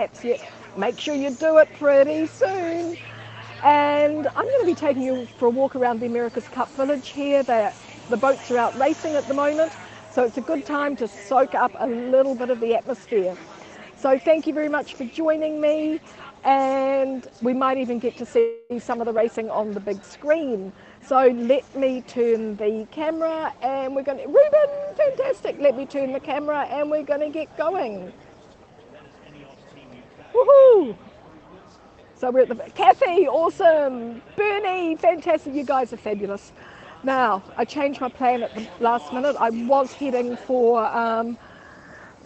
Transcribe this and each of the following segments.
perhaps yet, make sure you do it pretty soon. And I'm going to be taking you for a walk around the America's Cup Village here. The boats are out racing at the moment, so it's a good time to soak up a little bit of the atmosphere. So thank you very much for joining me, and we might even get to see some of the racing on the big screen. So let me turn the camera and we're going to, Ruben, fantastic, let me turn the camera and we're going to get going. Woohoo! So we're at the, Kathy, awesome, Bernie, fantastic, you guys are fabulous. Now, I changed my plan at the last minute. I was heading for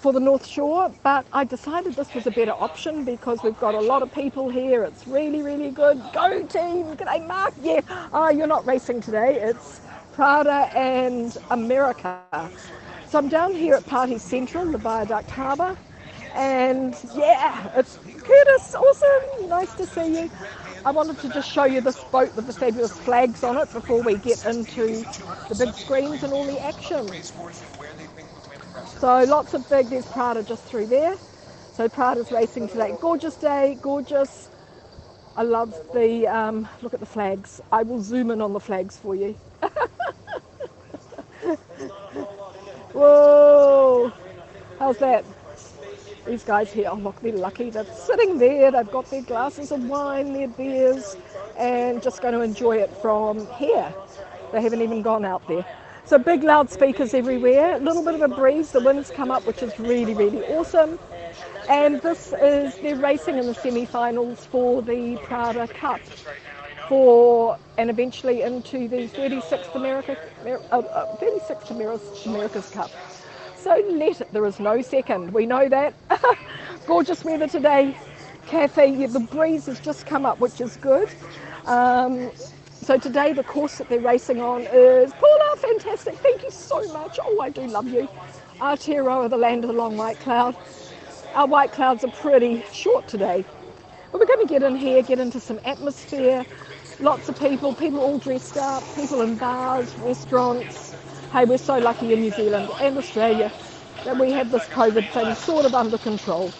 the North Shore, but I decided this was a better option because we've got a lot of people here. It's really, really good. Go team! G'day Mark! Yeah, you're not racing today. It's Prada and America. So I'm down here at Party Central, the Viaduct Harbour, and yeah, it's Curtis, awesome, nice to see you. I wanted to just show you this boat with the fabulous flags on it before we get into the big screens and all the action. So lots of big, there's Prada just through there. So Prada's racing today. Gorgeous day, gorgeous. I love the, look at the flags. I will zoom in on the flags for you. Whoa, how's that? These guys here, oh look, they're lucky. They're sitting there, they've got their glasses of wine, their beers, and just going to enjoy it from here. They haven't even gone out there. So big loudspeakers everywhere, a little bit of a breeze, the wind's come up, which is really, really awesome. And this is, they're racing in the semi-finals for the Prada Cup and eventually into the 36th America's Cup. So there is no second, we know that. Gorgeous weather today. Kathy, the breeze has just come up, which is good. So today the course that they're racing on is Paula, fantastic, thank you so much. Oh, I do love you. Aotearoa, the land of the long white cloud. Our white clouds are pretty short today. But we're going to get in here, get into some atmosphere. Lots of people all dressed up, people in bars, restaurants. Hey, we're so lucky in New Zealand and Australia that we have this COVID thing sort of under control.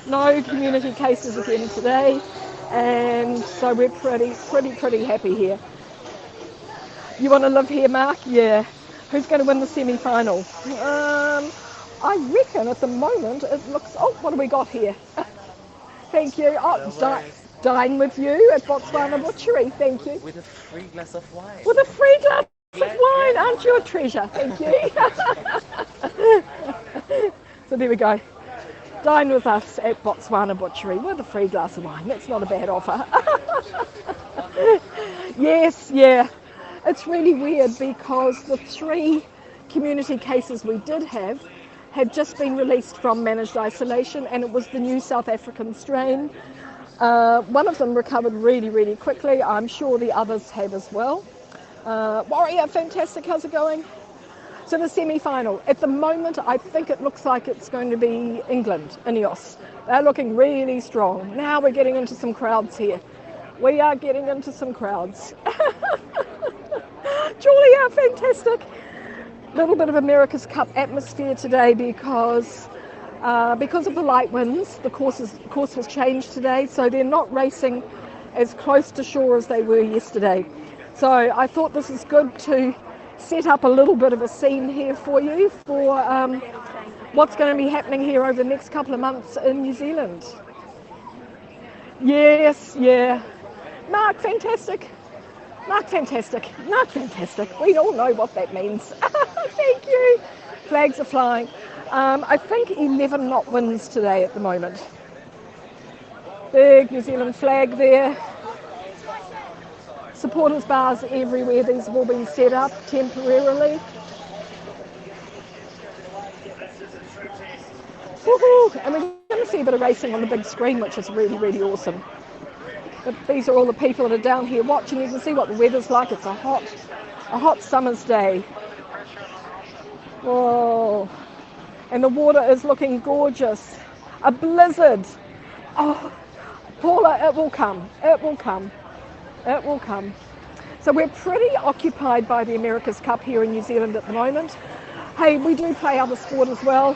No community cases again today. And so we're pretty happy here. You want to live here, Mark? Yeah. Who's going to win the semi-final? I reckon at the moment it looks, oh, what do we got here? Thank you. Oh, dine with you at Botswana Butchery. Thank you. With a free glass of wine. With a free glass of wine. Aren't you a treasure? Thank you. So there we go. Dine with us at Botswana Butchery with a free glass of wine. That's not a bad offer. Yes, yeah. It's really weird because the 3 community cases we did have had just been released from managed isolation, and it was the new South African strain. One of them recovered really, really quickly. I'm sure the others have as well. Warrior, fantastic. How's it going? So the semi-final, at the moment, I think it looks like it's going to be England, Ineos. They're looking really strong. Now we're getting into some crowds here. We are getting into some crowds. Julia, fantastic. Little bit of America's Cup atmosphere today because of the light winds. The course has changed today, so they're not racing as close to shore as they were yesterday. So I thought this is good to set up a little bit of a scene here for you for what's going to be happening here over the next couple of months in New Zealand. Yes, yeah. Mark, fantastic. Mark, fantastic. Mark, fantastic. We all know what that means. Thank you. Flags are flying. I think 11 knot winds today at the moment. Big New Zealand flag there. Supporters bars everywhere. These have all been set up temporarily. Woohoo! And we're going to see a bit of racing on the big screen, which is really, really awesome. But these are all the people that are down here watching. You can see what the weather's like. It's a hot summer's day. Whoa. And the water is looking gorgeous. A blizzard. Oh, Paula, it will come. It will come. It will come. So we're pretty occupied by the America's Cup here in New Zealand at the moment. Hey, we do play other sport as well.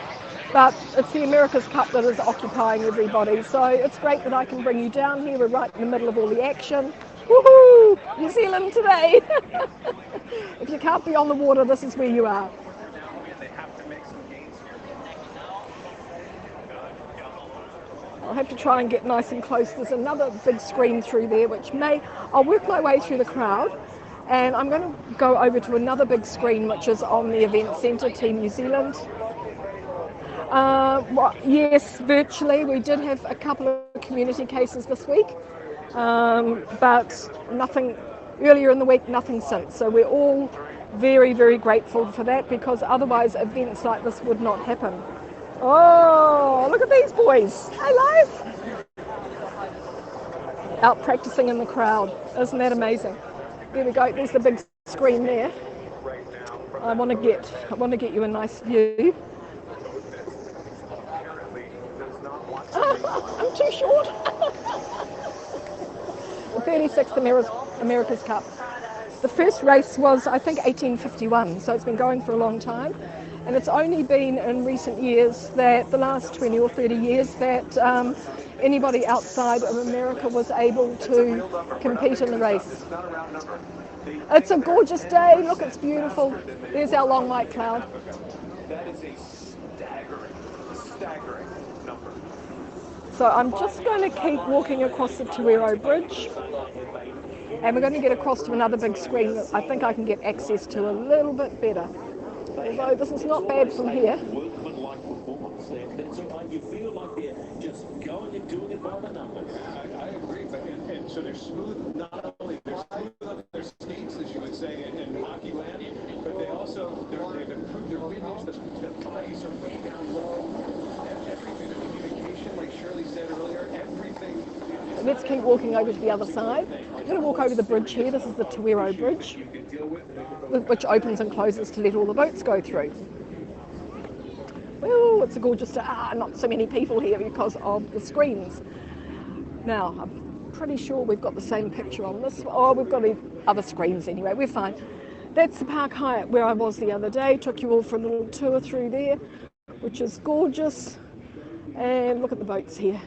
But it's the America's Cup that is occupying everybody. So it's great that I can bring you down here. We're right in the middle of all the action. Woohoo! New Zealand today. If you can't be on the water, this is where you are. I'll have to try and get nice and close. There's another big screen through there, I'll work my way through the crowd, and I'm going to go over to another big screen, which is on the event centre, Team New Zealand. Yes, virtually. We did have a couple of community cases this week, but nothing, earlier in the week, nothing since. So we're all very, very grateful for that, because otherwise events like this would not happen. Oh, look at these boys. Hey, Life. Out practicing in the crowd. Isn't that amazing? There we go. There's the big screen there. I want to get you a nice view. I'm too short. The 36th America's Cup. The first race was, I think, 1851, so it's been going for a long time. And it's only been in recent years, that the last 20 or 30 years, that anybody outside of America was able to compete in the race. It's a gorgeous day. Look, it's beautiful. There's our long white cloud. That is a staggering number. So I'm just going to keep walking across the Tuero Bridge, and we're going to get across to another big screen that I think I can get access to a little bit better. Although this is not bad from here. You feel like they're just going and doing it by the numbers. I agree, and so they're smooth. Not only they're smooth on their skates, as you would say in hockey land, but they also they've improved their fitness. The bodies are way down low. Everything, the communication, like Shirley said earlier, everything. Let's keep walking over to the other side. I'm going to walk over the bridge here. This is the Tuero Bridge, which opens and closes to let all the boats go through. Well, it's a gorgeous day. Not so many people here because of the screens. Now, I'm pretty sure we've got the same picture on this. Oh, we've got the other screens anyway. We're fine. That's the Park Hyatt where I was the other day. Took you all for a little tour through there, which is gorgeous. And look at the boats here.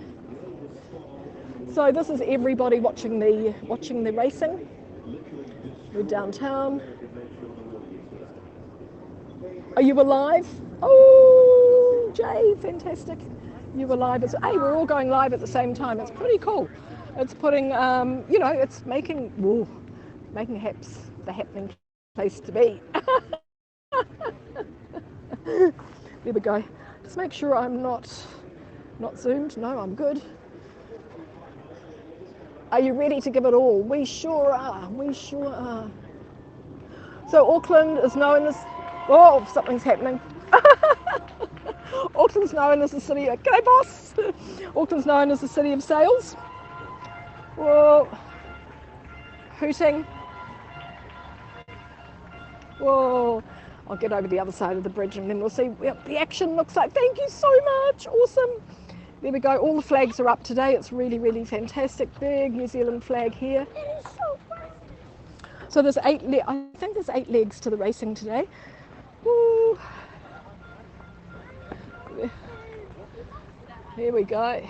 So this is everybody watching the racing. We're downtown. Are you alive? Oh, Jay, fantastic. You were live as hey, we're all going live at the same time. It's pretty cool. It's putting, it's making HAPS the happening place to be. There we go. Just make sure I'm not zoomed. No, I'm good. Are you ready to give it all? We sure are. We sure are. So Auckland is known as... Oh, something's happening. Auckland's known as the city of... G'day, boss. Auckland's known as the city of sails. Whoa. Hooting. Whoa. I'll get over the other side of the bridge and then we'll see what the action looks like. Thank you so much. Awesome. There we go. All the flags are up today. It's really, really fantastic. Big New Zealand flag here. It is so fun. So there's I think there's 8 legs to the racing today. Woo. Here we go.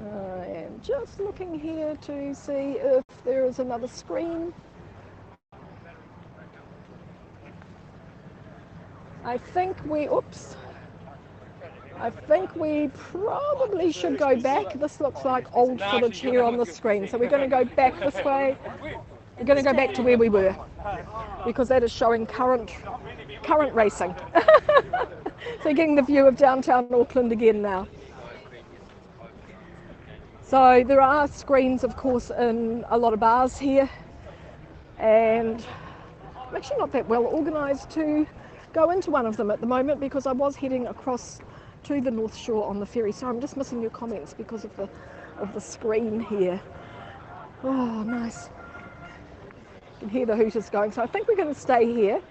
I am just looking here to see if there is another screen. I think we probably should go back. This looks like old footage here on the screen. So we're going to go back this way. We're going to go back to where we were because that is showing current racing. So getting the view of downtown Auckland again now. So there are screens, of course, in a lot of bars here. And I'm actually not that well organised to go into one of them at the moment because I was heading across to the North Shore on the ferry. So I'm just missing your comments because of the screen here. Oh, nice. You can hear the hooters going. So I think we're going to stay here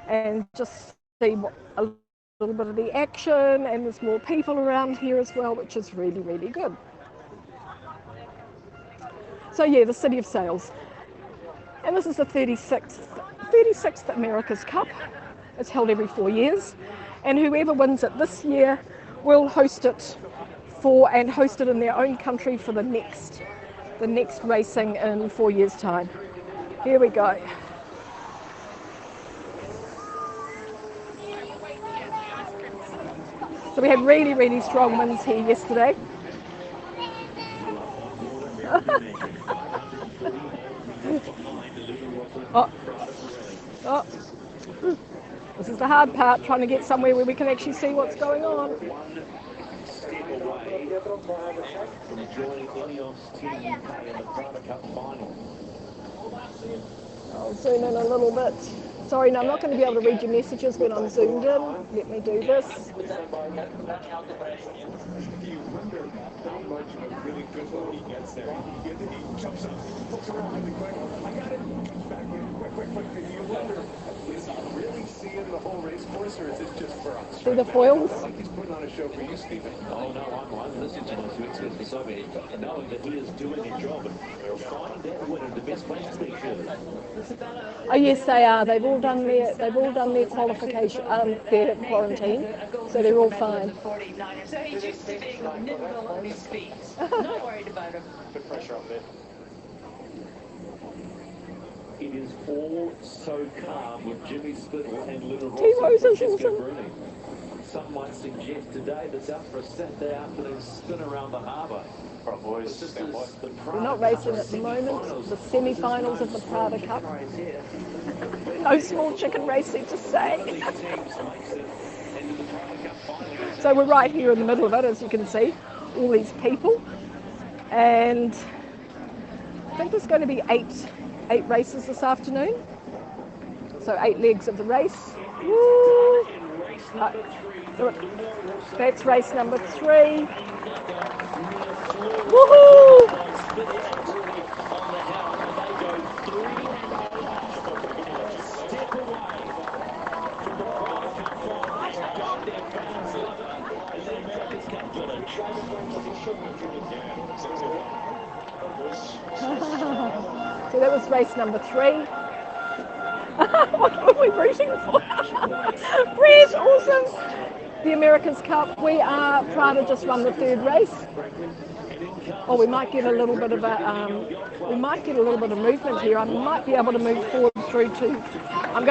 and just see a little bit of the action, and there's more people around here as well, which is really, really good. So yeah, the City of Sails. And this is the 36th America's Cup. It's held every 4 years. And whoever wins it this year will host it in their own country for the next racing in 4 years' time. Here we go. So we had really, really strong winds here yesterday. Oh. This is the hard part, trying to get somewhere where we can actually see what's going on. One step away from joining Ineos Team UK in the Prada Cup final. I'll zoom in a little bit. Sorry, no, I'm not going to be able to read your messages when I'm zoomed in. Let me do this. Do you wonder how much a really good when he gets there? He jumps up, looks around really quick. I got it. Back in, quick. Do you wonder, is he really seeing the whole race course, or is this just for us? See the foils? I think he's putting on a show for you, Stephen. Oh no, I'm listening to those experts for so many, knowing that he is doing a job and finding that winner the best place to be sure. Oh yes, they are. They've all done their qualification, their quarantine, so they're all fine. So he's used to being nimble on his feet. Not worried about him. Good pressure up there. It is all so calm with Jimmy Spittle and Luna T. Rose Rosso is and Francesco awesome. Bruni. Some might suggest today that's out for a Saturday afternoon spin around the harbour. Boys, This stand by. is the We're Prada not Cup racing at the moment. The semi-finals of the Prada Cup. semi-finals. No small chicken racing to say. Teams makes it into the Prada Cup final. So we're right here in the middle of it, as you can see, all these people, and I think there's going to be eight races this afternoon. So 8 legs of the race. Woo! That's race number 3. Woohoo! So that was race number 3. What were we rooting for? Brett's awesome. The America's Cup. Prada just won the 3rd race. Oh, we might get a little bit of movement here. I might be able to move forward through to. I'm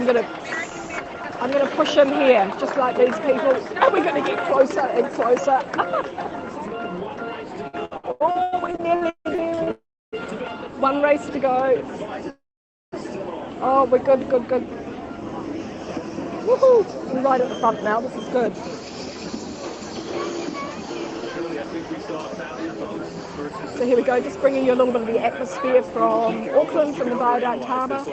gonna push in here, just like these people. And we're gonna get closer and closer. Oh, we're nearly there. 1 race to go. Oh, we're good. Woohoo! We're right at the front now. This is good. So here we go, just bringing you a little bit of the atmosphere from Auckland, from the Viaduct Harbour.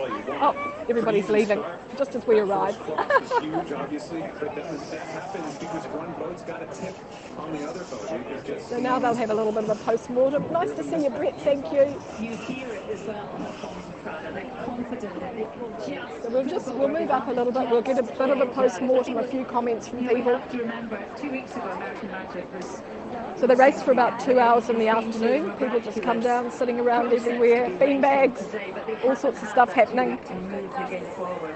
Oh, everybody's leaving, just as we arrive. It's huge, obviously, but that happens because one boat's got a tip on the other boat. It just So now they'll have a little bit of a post-mortem. Nice to see you, Brett, thank you. You hear it as well from Prada. They're confident that it will just. So we'll move up a little bit, we'll get a bit of a post-mortem, a few comments from You people. have to remember, 2 weeks ago, American Magic was. So they race for about 2 hours in the afternoon. People just come down, sitting around everywhere, beanbags, all sorts of stuff happening. To move the game forward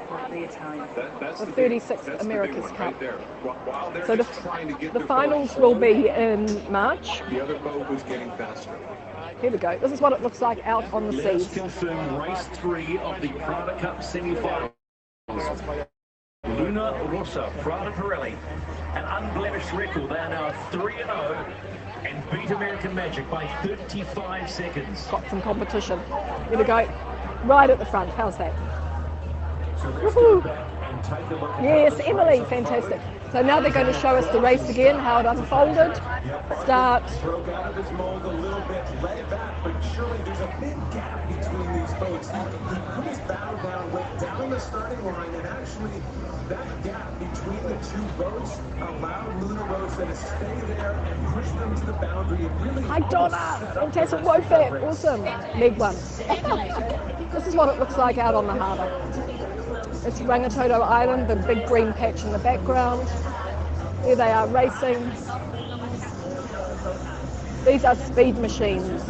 for the Italian. that's The the big 36th one. That's America's the big one Cup. right there. While they're So just trying to get the their finals boat will be forward, in March. the other boat was getting faster. Here we go. This is what it looks like out on the Let us seas. confirm race 3 of the Prada Cup semi-finals. Luna Rossa, Prada Pirelli, an unblemished record. They are now 3-0 and beat American Magic by 35 seconds. Got some competition. Here we go. Right at the front. How's that? So let's Woohoo! go back and take a look at Yes, this Emily, race. fantastic. So now they're going to show us the race again, how it unfolded. Start. Broke out of his mold a little bit, led back, but surely there's a big gap between these boats. He put his bow down, went down the starting line, and actually that gap between the 2 boats allowed Luna Rossa to stay there and push them to the boundary. And really, Hi Donna, fantastic, Wofat, awesome. Leg 1. This is what it looks like out on the harbour. It's Rangitoto Island, the big green patch in the background. There they are racing. These are speed machines.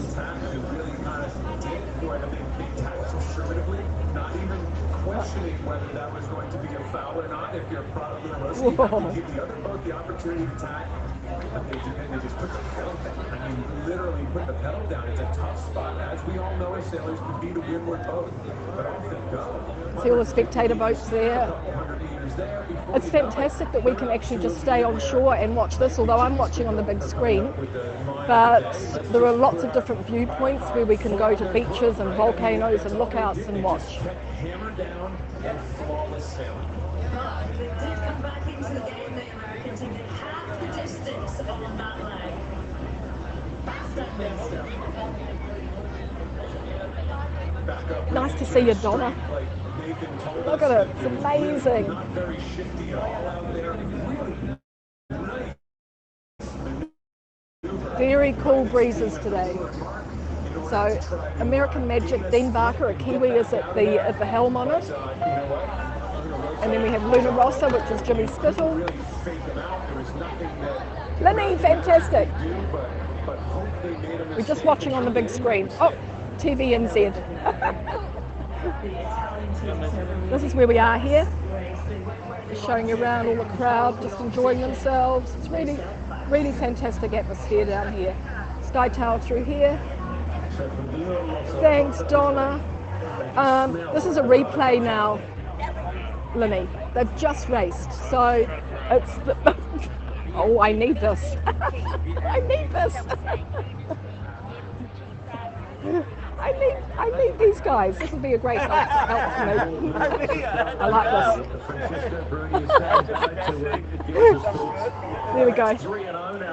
questioning whether that was going to be a foul or not. If you're proud of Louise, you have to give the other boat the opportunity to attack. And they just put the pedal down. I mean, literally put the pedal down. It's a tough spot, as we all know as sailors, to be to windward boat. But off they go. See all the spectator boats there. It's fantastic that we can actually just stay on shore and watch this, although I'm watching on the big screen. But there are lots of different viewpoints where we can go to beaches and volcanoes and lookouts and watch. Hammer down and flawless sailing. But they did come back into the game, the American team. They half the distance on that leg. Fast ending still. Nice to see you, Donna. Look at it, it's amazing. Not very shifty at all out there. Really nice. Very cool breezes today. So American Magic, Dean Barker, a Kiwi, is at the helm on it. And then we have Luna Rossa, which is Jimmy Spittle. Lenny, fantastic. We're just watching on the big screen. Oh, TVNZ. This is where we are here. Just showing you around all the crowd, just enjoying themselves. It's really, really fantastic atmosphere down here. Sky Tower through here. Thanks, Donna. This is a replay now, Linny. They've just raced, so it's the... Oh, I need this. I need this. I need these guys. This will be a great night to help me. I like this. There we go.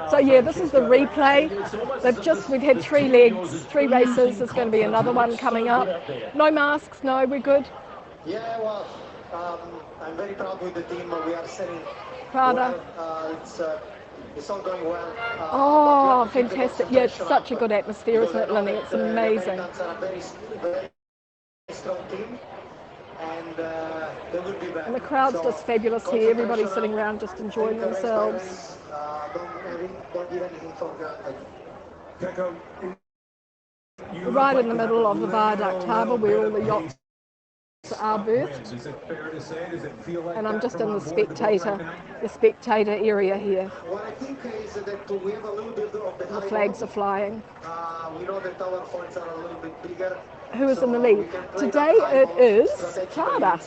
So yeah, this is the replay. We've had 3 legs, 3 races. There's going to be another one coming up. No masks, no, we're good. Yeah, well, I'm very proud with the team. We are sailing Prada. Well. It's all going well. Oh, fantastic. Yeah, it's such a good atmosphere, isn't it, Linny? It's amazing. The Americans are a very strong team, and they will be back. And the crowd's just fabulous here. Everybody's sitting around just enjoying themselves. Don't give anything for granted. We're right in the middle of the Viaduct Harbour where all the yachts are berthed. And I'm just in the spectator area here. What I think is that we have a little bit of The flags are flying. We know that our points are a little bit bigger. Who is in the lead? Today it is Prada.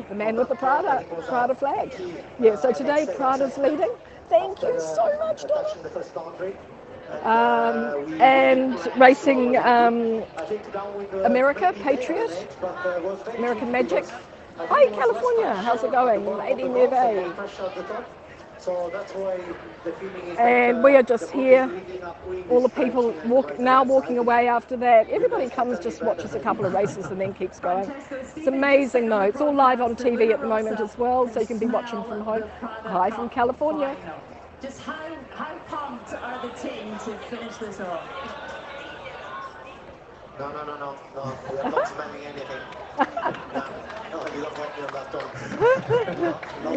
The man with the Prada flag. Yeah, so today Prada's leading. Thank you so much, Donna. And racing America, Patriot, American Magic. Hi, California, how's it going? Lady Neve. And we are just here. All the people now walking away after that. Everybody comes, just watches a couple of races and then keeps going. It's amazing though. It's all live on TV at the moment as well, so you can be watching from home. Hi from California. Just how pumped are the team to finish this off? No. We are not smelling anything. No, you don't want me on that talk. No,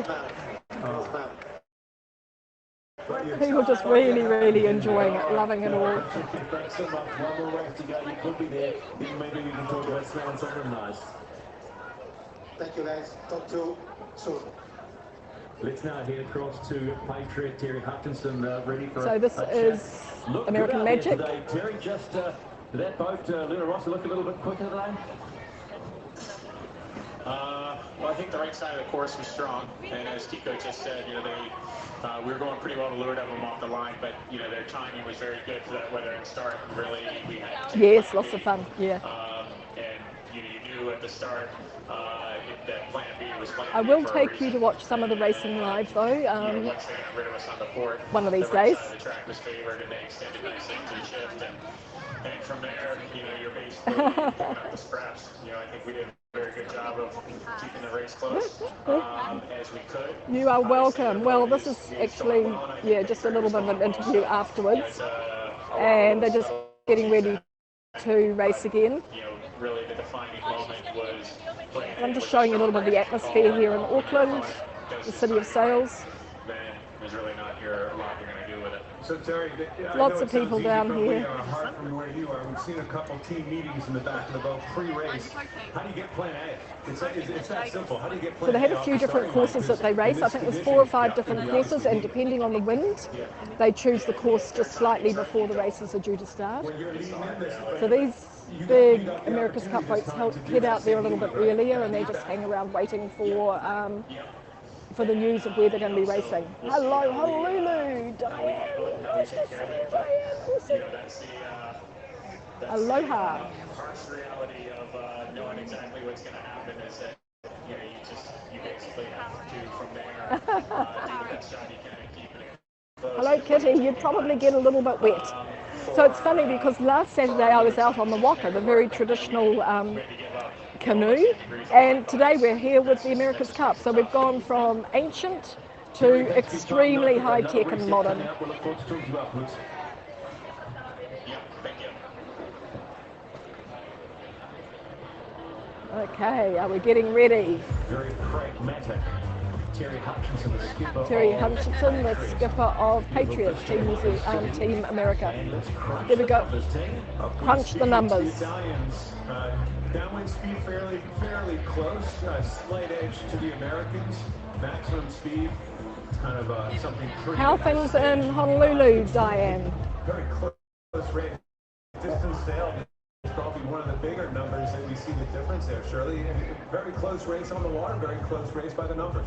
ma'am. People just really, really enjoying it, loving it all. Thank you, guys. Talk to you soon. Let's now head across to Patriot Terry Hutchinson, ready for So this is American Magic. Terry, just did that boat, Luna Rossa, look a little bit quicker today? Well, I think the right side of the course was strong, and as Tico just said, we were going pretty well to lure of them off the line, but their timing was very good for that weather and start. Really, we had Yes, lots of fun. Yeah. And you knew at the start that Plan B was Plan I B will for a take reason. you to watch some of the racing live though. Once they got rid of us on the port, One of these the right days. side of the track was favored, and they extended nicely to the shift, and from there, you're basically picking up the scraps. I think we did a very good job of keeping the race close as we could. You are welcome. Well, this is actually, just a little bit of an interview afterwards. And they're just getting ready to race again. Really the defining moment was. And I'm just showing you a little bit of the atmosphere here in Auckland, the city of sails. Then there's really not a lot you're going to do with it. So Terry, Lots of people down here. Hard from where you are. We've seen a couple team meetings in the back of the boat pre-race. How do you get plan A? It's that simple. How do you get plan A? So they have a few different courses that they race. I think there's 4 or 5 different courses, and depending on the wind, they choose the course just slightly before the races are due to start. So these big America's Cup boats head out there a little bit earlier, and they just hang around waiting for the news of where they're going to be racing. Hello, Honolulu, Diane. Nice to see you, Diane. Awesome. Aloha. Harsh reality of knowing exactly what's going to happen is that you basically have to from there do the best job you can and keep it close. Hello, Kitty. You'd probably get a little bit wet. So it's funny because last Saturday I was out on the Waka, the very traditional canoe, and today we're here with the America's Cup. So we've gone from ancient to extremely high-tech and modern. Okay, are we getting ready? Very pragmatic. Terry Hutchinson, the skipper. Terry Hutchinson, the skipper of Patriots, Team America. There we go. Crunch the numbers. Downwind speed fairly close. Slight edge to the Americans. Maximum speed, kind of something pretty. How things in Honolulu, Diane? Very close rate. Distance sailed is probably one of the bigger numbers that we see the difference there, Shirley. Very close race on the water, very close race by the numbers.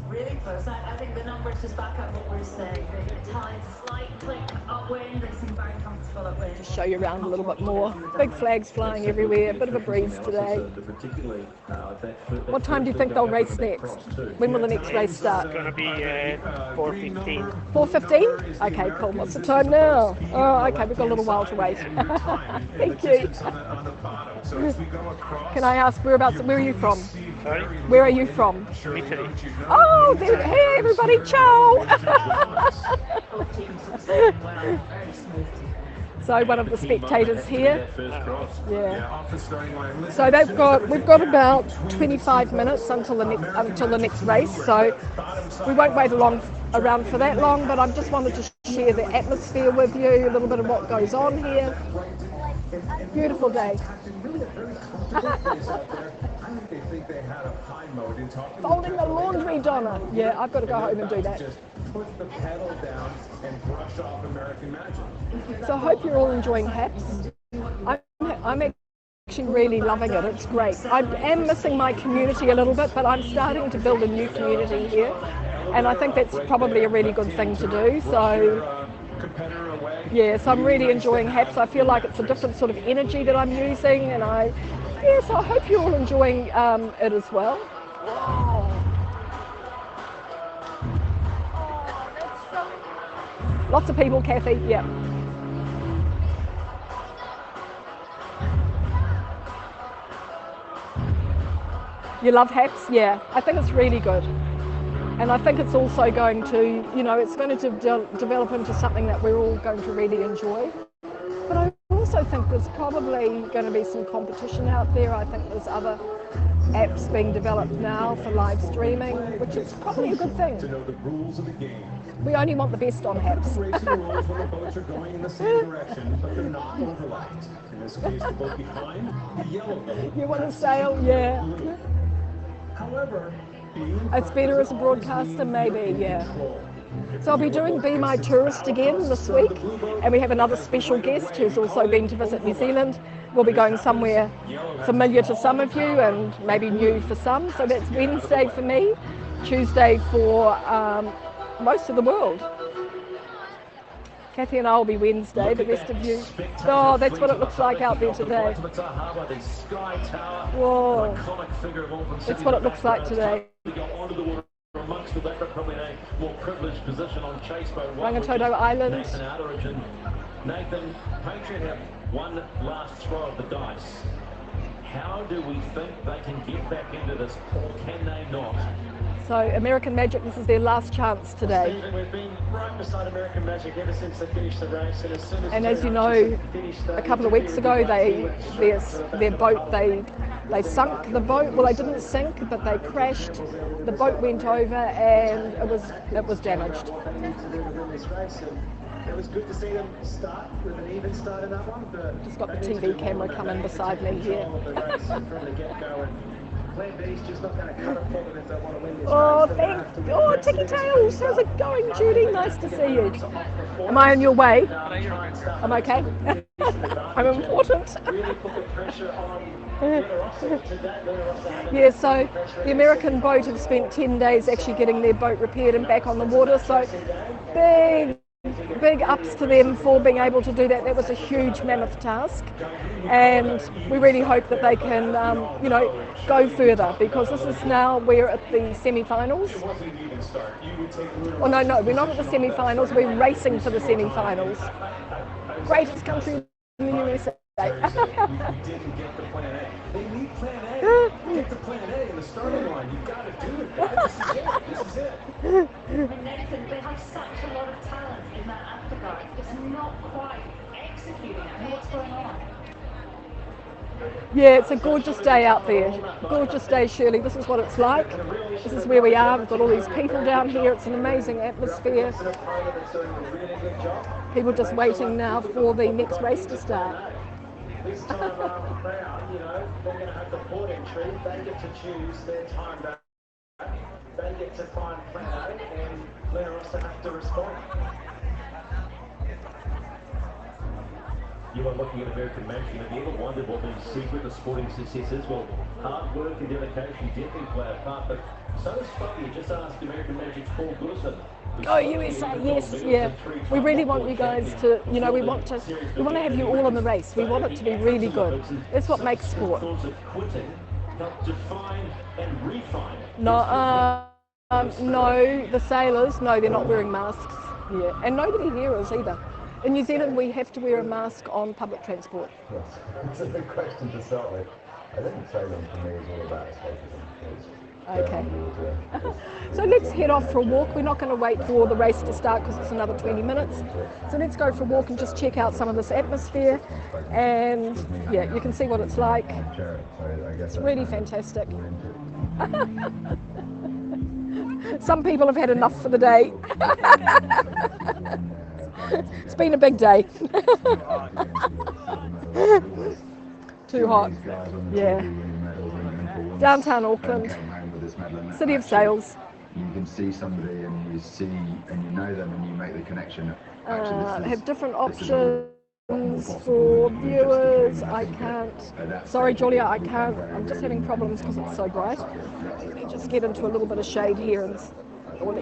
Really close. I think the numbers just back up what we're saying. The tide's slightly upwind. They seem very comfortable upwind. Just show you around a little bit more. Big flags flying everywhere. A bit of a breeze today. What time do you think they'll race next? When will the next race start? It's going to be 4:15. 4:15? Okay, cool. What's the time now? Oh, okay, we've got a little while to wait. Thank you. Can I ask where are you from? Sorry? Where are you from? Italy. Oh, hey everybody, ciao! So one of the spectators here. Yeah. So we've got about 25 minutes until the next race. So we won't wait around for that long. But I just wanted to share the atmosphere with you, a little bit of what goes on here. Beautiful day. Folding the laundry, Donna. Yeah, I've got to go home and do that. Just put the pedal down and brush off American Magic. So I hope you're all enjoying HAPS. I'm actually really loving it. It's great. I am missing my community a little bit, but I'm starting to build a new community here, and I think that's probably a really good thing to do. So yeah, so I'm really enjoying HAPS. I feel like it's a different sort of energy that I'm using, and so I hope you're all enjoying it as well. Oh, that's so... Lots of people, Kathy. Yeah. You love HAPS? Yeah, I think it's really good. And I think it's also going to, it's going to develop into something that we're all going to really enjoy. But I also think there's probably going to be some competition out there. I think there's other apps being developed now for live streaming, which is probably a good thing. To know the rules of the game. We only want the best on HAPS. Racing rules when the boats are going in the same direction, but they're not overlapped. In this case, the boat behind, the yellow boat. You want to sail? Yeah. However, it's better as a broadcaster, maybe, yeah. So I'll be doing Be My Tourist again this week, and we have another special guest who's also been to visit New Zealand. We'll be going somewhere familiar to some of you and maybe new for some. So that's Wednesday for me, Tuesday for most of the world. Kathy and I will be Wednesday, the rest of you. Oh, that's what it looks like out there today. Whoa, that's what it looks like today. Rangitoto Island. Nathan, Patriot have one last throw of the dice. How do we think they can get back into this, or can they not? So American Magic, this is their last chance today. We've been right beside American Magic ever since they finished the race, and as you know, a couple of weeks ago, their boat they sunk the boat. Well, they didn't sink, but they crashed. The boat went over, and it was damaged. need to do to win this race. And it was good to see them start with an even start in that one. But Just got the they need to TV do camera more than coming that. beside They me need to take here. control of the race from the get-go. And Plan B's just not going to cut it for them if they want to win this Oh, race. thank oh, Ticky Tails, how's it going, Judy? Nice to see you. Am I on your way? I'm okay. I'm important. Yeah, so the American boat have spent 10 days actually getting their boat repaired and back on the water, so big ups to them for being able to do that. That was a huge mammoth task, and we really hope that they can you know, go further, because this is now, we're at the semi-finals. Oh no, we're not at the semi-finals, we're racing for the semi-finals. Greatest country in the USA. We didn't get the plan A. They need plan A. Get the plan A in the starting line. You've got to do it, guys. This is it. This is it. And Nathan, they have such a lot of talent in that afterguard. It's not quite executing it. What's going on? Yeah, it's a gorgeous day out there. Gorgeous day, Shirley. This is what it's like. This is where we are. We've got all these people down here. It's an amazing atmosphere. People just waiting now for the next race to start. This time round, you know, they're going to have the port entry. They get to choose their time back. They get to find plan A, and Lena also have to respond. You are looking at American Magic. Have you ever wondered what the secret of sporting success is? Well, hard work and dedication definitely play a part, but so does fun. You just asked American Magic's Paul Goodson. Oh, USA, yes, yeah. We really want you guys to, you know, we want to have you all in the race. We want it to be really good. That's what makes sport. No, no, the sailors, no, they're not wearing masks. Yeah, and nobody here is either. In New Zealand, we have to wear a mask on public transport. It's a big question to start with. I think sailing for me is all about escapism. Okay. So let's head off for a walk. We're not going to wait for the race to start because it's another 20 minutes. So let's go for a walk and just check out some of this atmosphere. And yeah, you can see what it's like. It's really fantastic. Some people have had enough for the day. It's been a big day. Too hot. Yeah. Downtown Auckland, city of sails. You can see somebody and you see and you know them and you make the connection. Have different options for viewers. I can't. Sorry, Julia, I can't. I'm just having problems because it's so bright. Let me just get into a little bit of shade here and or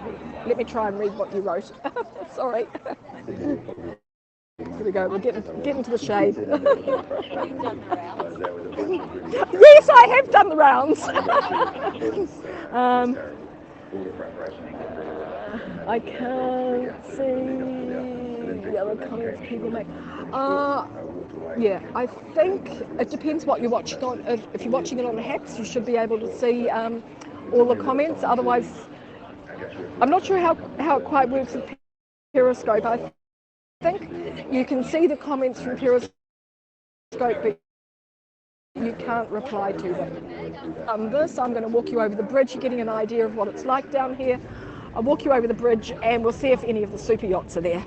let me try and read what you wrote. Sorry. Here we go. We'll get into the shade. Yes, I have done the rounds. I can't see the other comments people make. Yeah, I think it depends what you're watching on. If you're watching it on the Hacks, you should be able to see all the comments. Otherwise, I'm not sure how it quite works with Periscope. I think you can see the comments from Periscope, but you can't reply to them. I'm going to walk you over the bridge. You're getting an idea of what it's like down here. I'll walk you over the bridge and we'll see if any of the super yachts are there.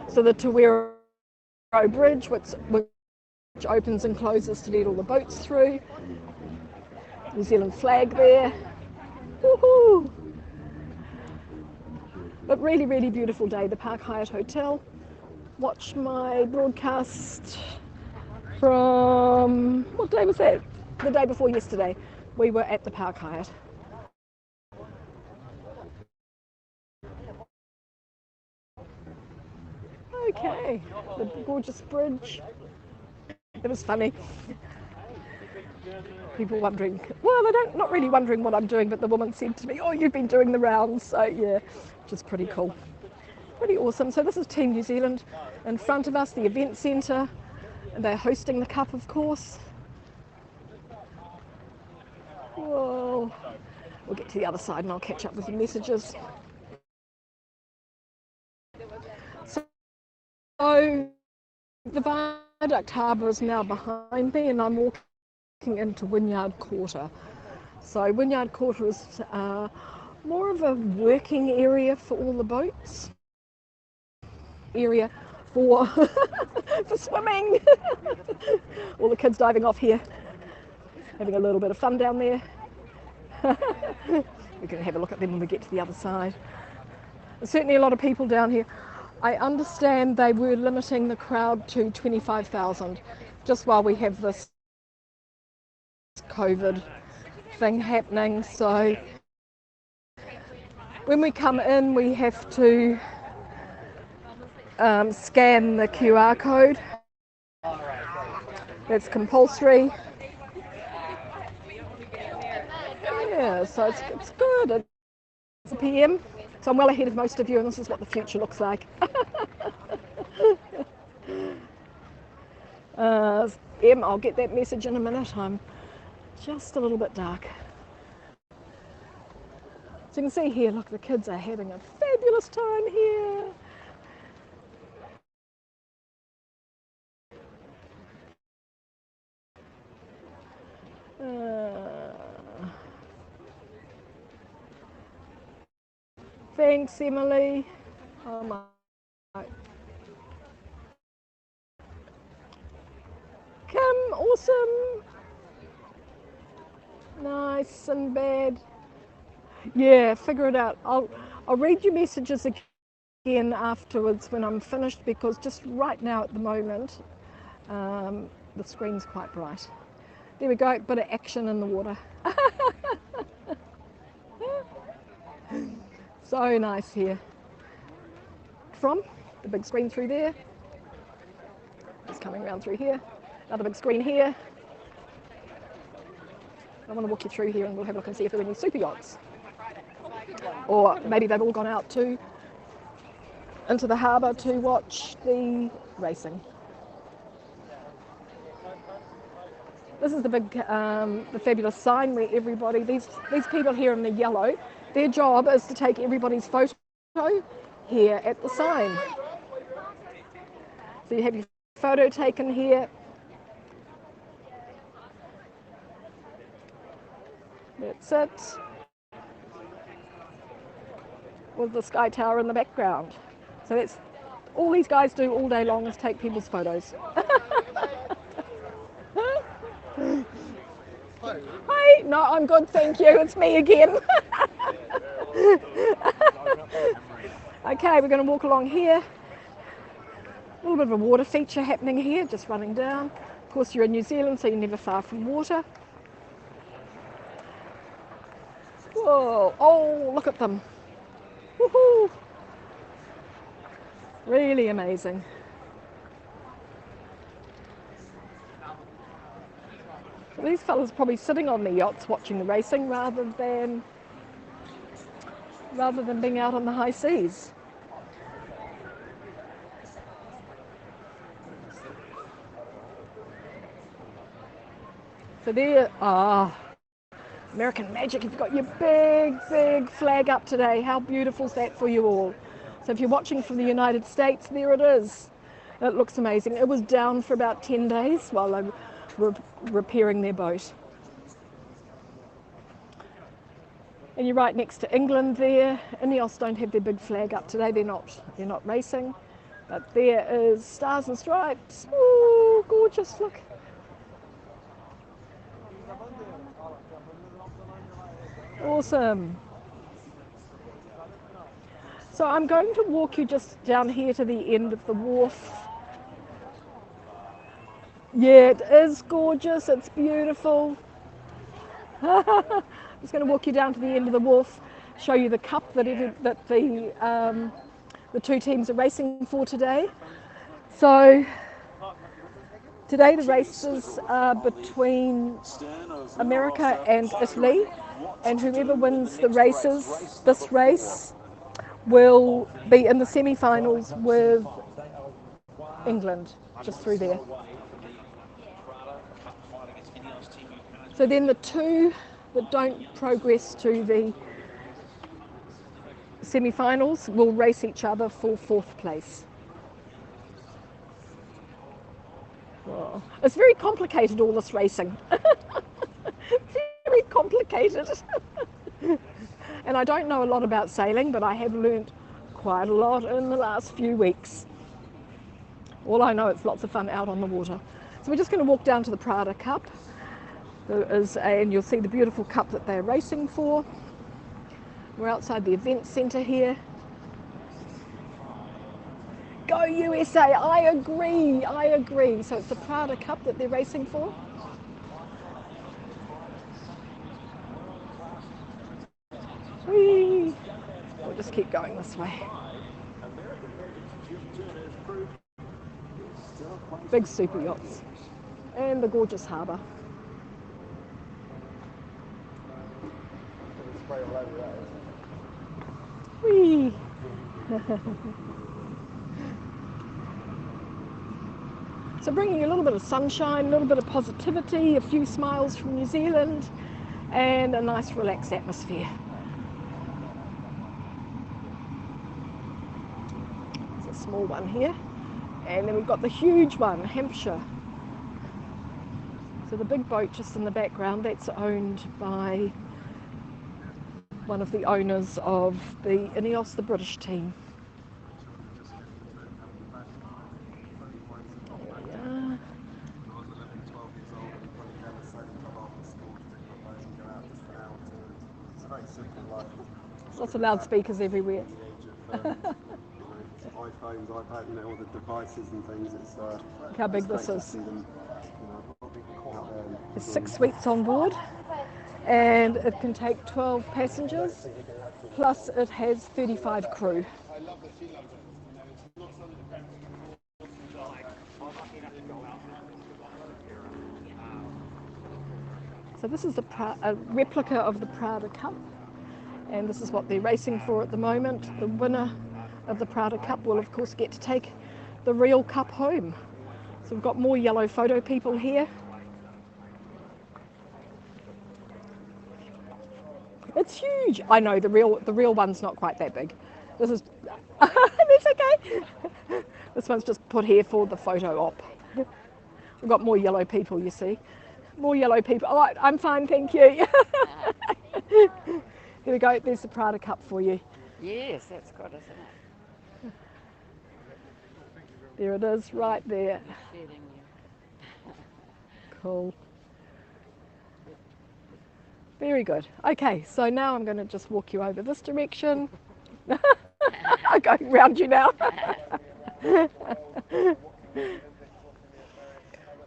So the Tawero Bridge, which opens and closes to let all the boats through. New Zealand flag there. Woohoo! But really, really beautiful day. The Park Hyatt Hotel. Watch my broadcast from, what day was that? The day before yesterday. We were at the Park Hyatt. Okay, the gorgeous bridge. It was funny. People wondering, well, not really wondering what I'm doing, but the woman said to me, oh, you've been doing the rounds. So yeah, which is pretty cool. Pretty awesome. So this is Team New Zealand in front of us, the event centre, and they're hosting the Cup, of course. Whoa. We'll get to the other side and I'll catch up with the messages. So the Viaduct Harbour is now behind me and I'm walking into Wynyard Quarter. So Wynyard Quarter is more of a working area for all the boats. Area for for swimming. All the kids diving off here, having a little bit of fun down there. We can have a look at them when we get to the other side. There's certainly a lot of people down here. I understand they were limiting the crowd to 25,000 just while we have this COVID thing happening. So when we come in, we have to scan the QR code. That's compulsory. Yeah, so it's good. It's a PM, so I'm well ahead of most of you, and this is what the future looks like. Em, I'll get that message in a minute. I'm just a little bit dark. So you can see here, look, the kids are having a fabulous time here. Thanks, Emily. Oh my. Kim, awesome. Nice and bad. Yeah, figure it out. I'll read your messages again afterwards when I'm finished, because just right now at the moment, the screen's quite bright. There we go, bit of action in the water. So nice here. From the big screen through there. It's coming around through here. Another big screen here. I want to walk you through here and we'll have a look and see if there are any super yachts. Or maybe they've all gone out into the harbour to watch the racing. This is the big, the fabulous sign where everybody, these people here in the yellow, their job is to take everybody's photo here at the sign. So you have your photo taken here. That's it. With the Sky Tower in the background. So that's all these guys do all day long, is take people's photos. Hi, no, I'm good, thank you. It's me again. Okay, we're going to walk along here. A little bit of a water feature happening here, just running down. Of course, you're in New Zealand, so you're never far from water. Whoa, oh, look at them. Woohoo! Really amazing. These fellas are probably sitting on the yachts watching the racing rather than being out on the high seas. So there, American Magic, you've got your big, big flag up today. How beautiful is that for you all? So if you're watching from the United States, there it is. It looks amazing. It was down for about 10 days while they were repairing their boat. And you're right next to England there. Ineos don't have their big flag up today. They're not racing. But there is Stars and Stripes. Ooh, gorgeous, look. Awesome. So I'm going to walk you just down here to the end of the wharf. Yeah, it is gorgeous. It's beautiful. I'm just going to walk you down to the end of the wharf, show you the cup that the two teams are racing for today. So today the races are between America and Italy, and whoever wins the races, this race, will be in the semi-finals with England, just through there. So then the two that don't progress to the semi-finals will race each other for fourth place. Oh, it's very complicated, all this racing. Very complicated. And I don't know a lot about sailing, but I have learnt quite a lot in the last few weeks. All I know, it's lots of fun out on the water. So we're just going to walk down to the Prada Cup. And you'll see the beautiful cup that they're racing for. We're outside the event centre here. Go USA, I agree. So it's the Prada Cup that they're racing for. Whee! We'll just keep going this way. Big super yachts. And the gorgeous harbour. Whee! So bringing a little bit of sunshine, a little bit of positivity, a few smiles from New Zealand, and a nice relaxed atmosphere. It's a small one here. And then we've got the huge one, Hampshire. So the big boat just in the background, that's owned by one of the owners of the Ineos, the British team. Lots of loudspeakers everywhere. iPhones, iPad, you know, all the devices and things. It's Look how big this is. Them, There's 6 suites on board, and it can take 12 passengers, plus it has 35 crew. So this is a replica of the Prada Cup, and this is what they're racing for at the moment. The winner of the Prada Cup will of course get to take the real cup home. So we've got more yellow photo people here. It's huge. I know the real one's not quite that big. This is that's okay. This one's just put here for the photo op. We've got more yellow people, you see. More yellow people. Oh, I'm fine, thank you. Here we go. There's the Prada Cup for you. Yes, that's good, isn't it? There it is, right there. Feeding you. Cool. Very good. Okay, so now I'm going to just walk you over this direction. I'm going round you now.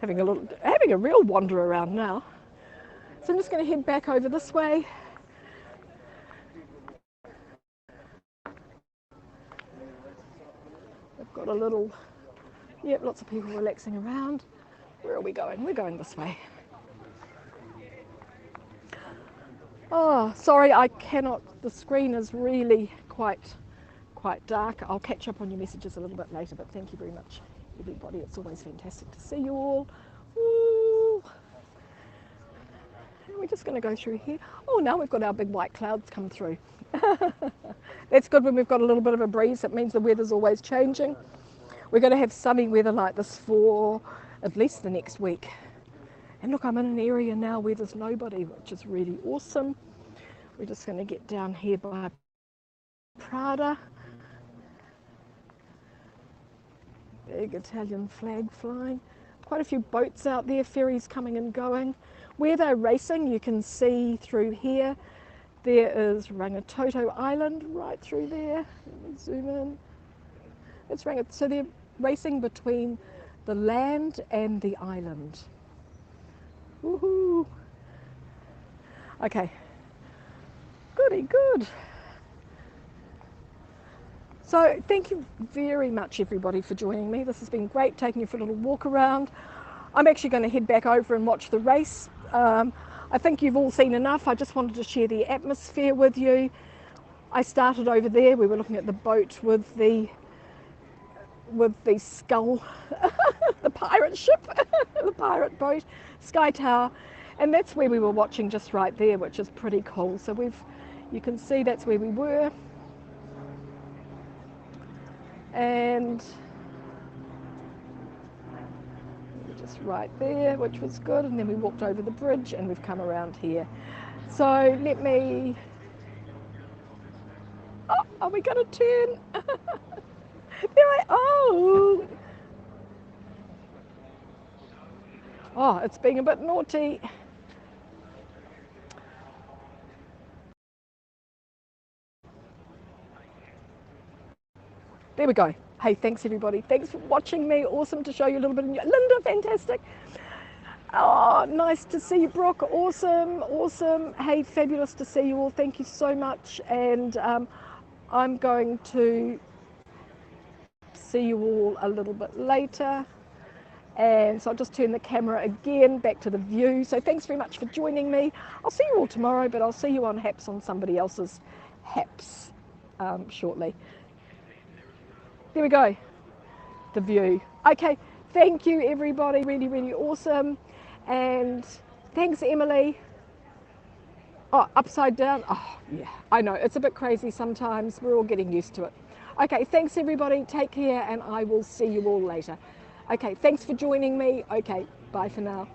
having a real wander around now. So I'm just going to head back over this way. I've got a little, yep, lots of people relaxing around. Where are we going? We're going this way. Oh, sorry, I cannot, the screen is really quite dark. I'll catch up on your messages a little bit later, but thank you very much, everybody. It's always fantastic to see you all. Woo. And we're just going to go through here. Oh, now we've got our big white clouds come through. That's good when we've got a little bit of a breeze. It means the weather's always changing. We're going to have sunny weather like this for at least the next week. And look, I'm in an area now where there's nobody, which is really awesome. We're just going to get down here by Prada. Big Italian flag flying. Quite a few boats out there, ferries coming and going. Where they're racing, you can see through here. There is Rangitoto Island right through there. Let me zoom in. It's so they're racing between the land and the island. Woohoo! Okay. Goody good. So thank you very much everybody for joining me. This has been great, taking you for a little walk around. I'm actually going to head back over and watch the race. I think you've all seen enough. I just wanted to share the atmosphere with you. I started over there. We were looking at the boat with the skull, the pirate ship, the pirate boat, Sky Tower, and that's where we were watching just right there, which is pretty cool. So you can see that's where we were, and just right there, which was good. And then we walked over the bridge and we've come around here. So let me Are we going to turn? Oh. Oh, it's being a bit naughty. There we go. Hey, thanks everybody. Thanks for watching me. Awesome to show you a little bit of Linda, fantastic. Oh, nice to see you, Brock. Awesome, awesome. Hey, fabulous to see you all. Thank you so much. And I'm going to see you all a little bit later. And so I'll just turn the camera again back to the view. So thanks very much for joining me. I'll see you all tomorrow, but I'll see you on Haps on somebody else's Haps shortly. There we go, the view. Okay, thank you everybody, really, really awesome. And thanks, Emily. Oh, upside down. Oh, yeah, I know, it's a bit crazy sometimes. We're all getting used to it. Okay, thanks everybody. Take care, and I will see you all later. Okay, thanks for joining me. Okay, bye for now.